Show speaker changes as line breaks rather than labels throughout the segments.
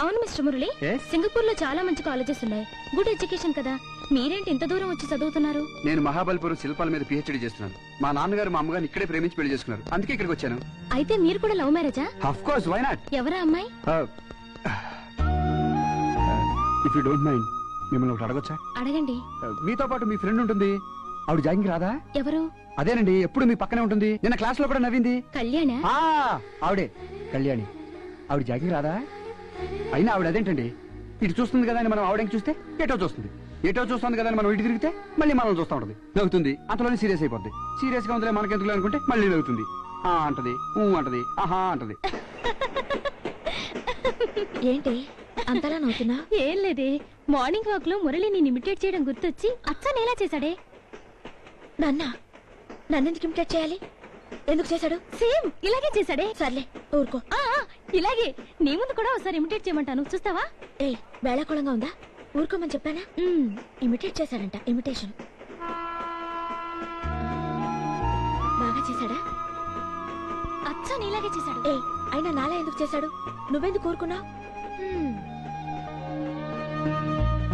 అవును mister Murali, Singapore లో చాలా మంచి కాలేజెస్ ఉన్నాయి. గుడ్ ఎడ్యుకేషన్ కదా. మీరేంటి ఇంత దూరం వచ్చి చదువుతున్నారు?
నేను మహాబలిపురం శిల్పాల మీద పిహెచ్డి చేస్తున్నాను. మా నాన్నగారు మా అమ్మగారిని ఇక్కడే ప్రేమించి పెళ్లి చేసుకున్నారు, అందుకే ఇక్కడికి వచ్చాను.
అయితే మీరు కూడా లవ్ మ్యారేజా?
Of course, why not?
ఎవరా అమ్మాయి?
ఇఫ్ యూ డోంట్ మైండ్, మిమ్మల్ని ఒకటి అడగొచ్చా?
అడగండి.
మీతో పాటు మీ ఫ్రెండ్ ఉంటుంది, ఆవిడ జాగింగ్ రాదా?
ఎవరు?
అదేనండి, ఎప్పుడు మీ పక్కనే ఉంటుంది, నిన్న క్లాస్ లో కూడా నవ్వింది.
కళ్యాణా?
ఆవిడే, కళ్యాణి. ఆవిడ జాగింగ్ రాదా? అయినా ఆవిడ అదేంటండి, ఇటు చూస్తుంది కదా అని మనం ఆవిడకి చూస్తే ఎటో చూస్తుంది, ఎటో చూస్తుంది కదా అని మనం ఇటు తిరిగితే మళ్ళీ మనం చూస్తూ ఉంటుంది, నవ్వుతుంది. అంతలోనే సీరియస్ అయిపోద్ది. సీరియస్ గా ఉందిలే మనకెందుకు అనుకుంటే మళ్ళీ నవ్వుతుంది. అంటది, అంటది, ఆహా అంటది.
ఏంటి అంతలా నవ్వుతున్నా? ఏం లేదే, మార్నింగ్ వాక్ లో మురళి నేను ఇమిటేట్ చేయడం గుర్తొచ్చి అచ్చా నేలా చేశాడే. నన్నెందుకు ఇమిటేట్ చేయాలి? ఎందుకు చేశాడు? సేమ్ ఇలాగే చేశాడే. సర్లే ఊరుకో. ఇలాగే నీ ముందు కూడా ఒకసారి ఇమిటేట్ చేయమంటాను, చూస్తావా? ఏ వేళాకోళంగా ఉందా? ఊరుకోమని చెప్పానా? ఇమిటేట్ చేశాడంట. ఇమిటేషన్ బాగా చేశాడా? అచ్చా నీలాగే చేశాడు. ఏ అయినా నాలా ఎందుకు చేశాడు? నువ్వెందుకు ఊరుకున్నావు?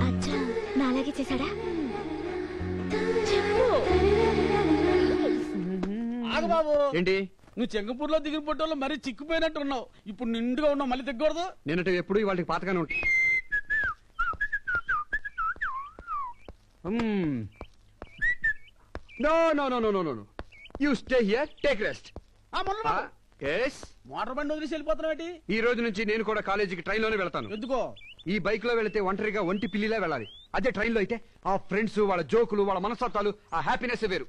అచ్చా నాలాగే చేశాడా? చెప్పు.
బాబు
ఏంటి
నువ్వు సింగపూర్ లో దిగిన ఫోటోలో మరీ చిక్కిపోయినట్టు ఉన్నావు. ఇప్పుడు నిండుగా ఉన్నావు, మళ్ళీ దిగకూడదు.
నేనంటే ఎప్పుడు వాళ్ళకి పాతగానే ఉంటాయి. No, no, no, no, no, no. You stay here, take rest. Yes.
Motor బండి వదిలేసి వెళ్ళిపోతున్నావు.
ఈ రోజు నుంచి నేను కూడా కాలేజీకి ట్రైన్ లోనే వెళ్తాను.
ఎందుకో?
ఈ బైక్ లో వెళితే ఒంటరిగా ఒంటి పిల్లిలా వెళ్ళాలి. అదే ట్రైన్ లో అయితే ఆ ఫ్రెండ్స్, వాళ్ళ జోకులు, వాళ్ళ మనస్తత్వాలు, ఆ హ్యాపీనెస్ వేరు.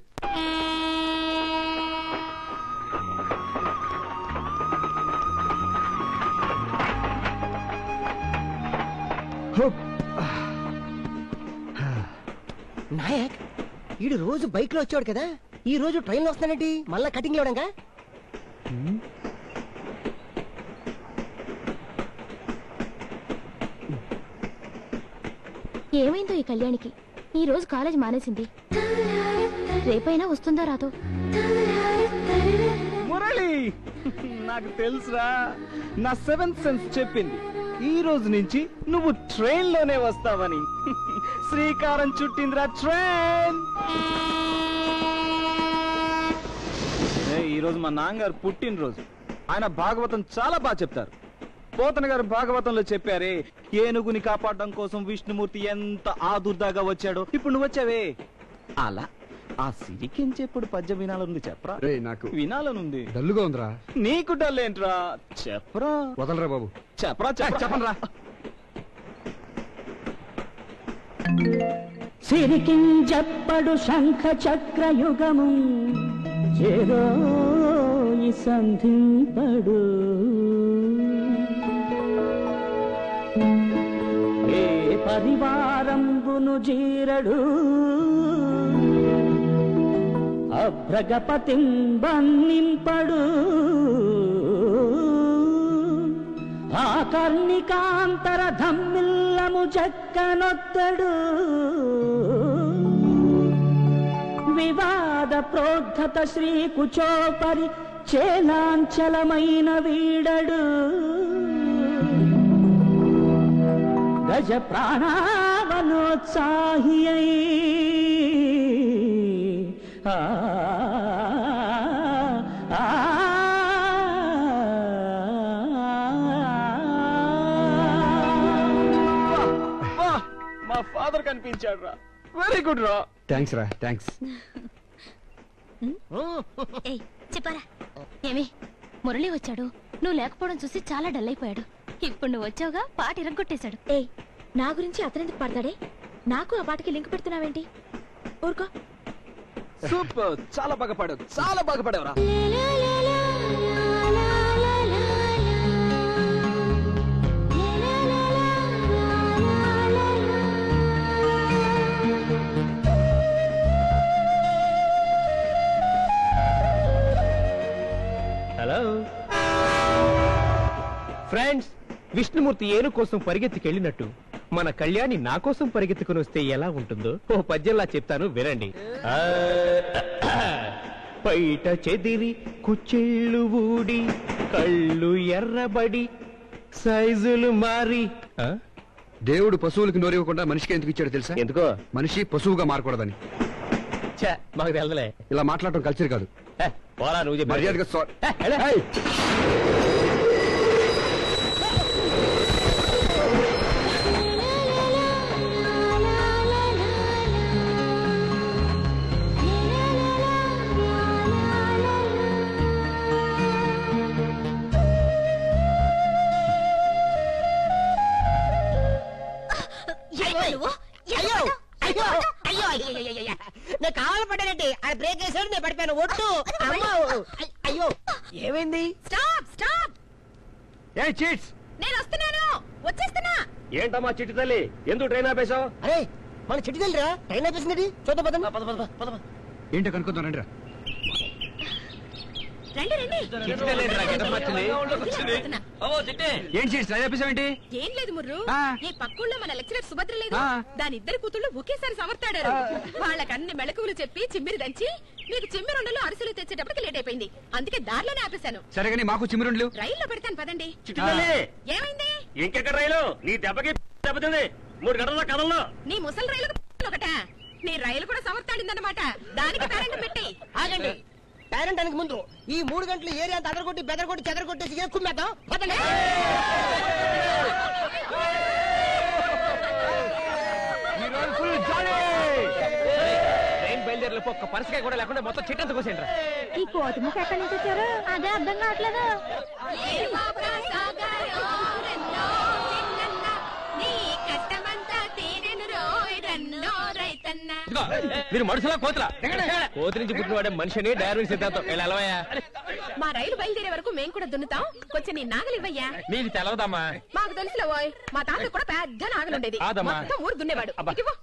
నాయక్, ఈడు రోజు బైక్ లో వచ్చాడు కదా, ఈ రోజు ట్రైన్ లో వస్తానండి. మళ్ళా కటింగ్ లేవడంగా.
ఏమైందో ఈ కళ్యాణికి? ఈ రోజు కాలేజ్ మానేసింది. రేపైనా వస్తుందా రాదో?
మురళి, నాకు తెలుసురా, నా సెవెంత్ సెన్స్ చెప్పింది ఈ రోజు నుంచి నువ్వు ట్రైన్ లోనే వస్తావని. శ్రీకారం చుట్టిందిరా ట్రైన్. ఈ రోజు మా నాన్నగారు పుట్టినరోజు. ఆయన భాగవతం చాలా బాగా చెప్తారు. పోతన గారు భాగవతంలో చెప్పారే, ఏనుగుని కాపాడడం కోసం విష్ణుమూర్తి ఎంత ఆదుర్దాగా వచ్చాడో. ఇప్పుడు నువ్వు వచ్చావే, అలా ఆ సిరికించేప్పుడు పద్యం వినాలనుంది. చెప్పరా?
నాకు
వినాలనుంది.
డల్లుగా ఉందిరా.
నీకు డల్ ఏంట్రా? చెప్పరా.
వదలరా బాబు.
చెప్పరా చెప్పరా.
సిరికించెప్పడు శంఖ చక్రయుగము చేరో సంధింపడు. ఏ పరివారంబును జీరడు అభ్రగపతిం బంధింపడు. ఆకర్ణికాంతర ధమ్మిల్లము చెక్కనొత్తడు. వివాద ప్రోద్ధత శ్రీ కుచోపరి చేలాంచలమైన వీడడు. గజ ప్రాణావనోత్సాహి
మా ఫాదర్ కనిపించాడు రా. వెరీ గుడ్ రా.
థ్యాంక్స్ రా, థ్యాంక్స్.
చెప్పారా? ఏమి మురళి వచ్చాడు, నువ్వు లేకపోవడం చూసి చాలా డల్ అయిపోయాడు. ఇప్పుడు నువ్వు వచ్చావుగా, పాట ఇరగొట్టేశాడు. ఏయ్, నా గురించి అతనెందుకు పడతాడే? నాకు ఆ పాటకి లింక్ పెడుతున్నావేంటి? ఊరుకో.
సూపర్, చాలా బాగా పాడావు, చాలా బాగా పాడావురా.
హలో ఫ్రెండ్స్, విష్ణుమూర్తి ఏను కోసం పరిగెత్తికెళ్ళినట్టు మన కళ్యాణి నా కోసం పరిగెత్తుకుని వస్తే ఎలా ఉంటుందో ఓ పద్యంలా చెప్తాను, వినండి. బయట చెదిరి కుచ్చిళ్ళు ఊడి కళ్ళు ఎర్రబడి సైజులు మారి
దేవుడు పశువులకు నోరివ్వకుండా మనిషికి ఎందుకు ఇచ్చాడో తెలుసా?
ఎందుకో?
మనిషి పశువుగా మారకూడదని.
ఛే, మాకు తెలదలే.
ఇలా మాట్లాడటం కల్చర్ కాదు.
పోరా నువ్వు చెప్పి
మర్యాదగా
అయ్యో అయ్యో అయ్యో అయ్యో నేను కావాలి పడ్డానండి. ఆయన బ్రేక్ వేసాడు, నేను పడిపోయాను. ఒట్టు అయ్యో ఏమైంది?
స్టాప్ స్టాప్,
ఏ చీట్స్,
నేను వస్తున్నాను, వచ్చేస్తున్నా.
ఏంటమ్మా చిట్టి తల్లి, ఎందుకు ట్రైన్ ఆపేశావు?
అరే మన చెట్టు వెళ్ళరా, ట్రైన్ ఆపేసింది. చూద్దాం పద.
ఏంటో కనుక్కుందాం రండిరా.
రండి రండి.
ఏం చీట్స్ రైలు ఆపేసావేంటి?
ఏం లేదు ముర్రు,
ఆ.
ఈ పక్కూళ్ళో మన లెక్చరర్ సుభద్ర లేదు,
ఆ.
దాని ఇద్దరు కూతుళ్ళు ఒకేసారి సమర్తాడారు. వాళ్ళకి అన్ని మెళకువలు చెప్పి చిమ్మిరి దంచి మీకు చిమ్మిరుండలు అరిసెలు తెచ్చేటప్పటికి లేట్ అయిపోయింది. అందుకే దారిలోనే ఆపేశాను.
సరే కానీ మాకు చిమ్మిరుండ్లు.
రైల్లో పెడతాను పదండి. ఏమైంది?
ఇంకెక్కడ రైలు? నీ దెబ్బకి దెబ్బతింది. 3 గంటల కథల్లో
నీ ముసలి రైలు ఒకట, నీ రైలు కూడా సమర్తాడిందన్నమాట. దానికి పేరెంట్ పెట్టి
ఆగండి. పేరెంట్ దానికి ముందు ఈ 3 గంటలు ఏరియా అంతా అదరగొట్టి బెదరగొట్టి చెదరగొట్టేసి కుమ్మేద్దాం. పదండి.
ట్రైన్ బయలుదేరలేపు ఒక్క పరసకాయ కూడా లేకుండా మొత్తం చిట్టంత కోసేంట్రా.
ఈ కోతి ముఖ ఎక్కడి నుంచి వచ్చారు? అదే అర్థం కావట్లేదు.
మీరు మనుషులా కోతులా? కోతి నుంచి పుట్టిన వాడే మనిషిని డార్విన్ సిద్ధాంతం. వెళ్ళవయ్యా.
మా రైలు బయలుదేరే వరకు మేము కూడా దున్నుతాం. కొంచెం నీ నాగలివ్వయ్యా.
నీకు తెలవదమ్మా.
మాకు తెలుసులే ఓయ్, మా తాత కూడా పెద్ద నాగలుండేది.
కాదమ్మా.
మొత్తం ఊరు దున్నేవాడు. ఇవ్వు.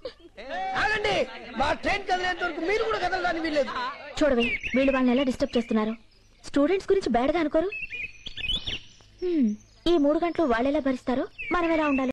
ఆగండి. మా ట్రైన్ కదిలేంత వరకు మీరు కూడా కదలడానికి వీల్లేదు.
చూడవే, వీళ్ళు వాళ్ళని ఎలా డిస్టర్బ్ చేస్తున్నారు. స్టూడెంట్స్ గురించి బ్యాడ్ గా అనుకోరు. ఈ 3 గంటలు వాళ్ళెలా భరిస్తారో మనం ఎలా ఉండాలి?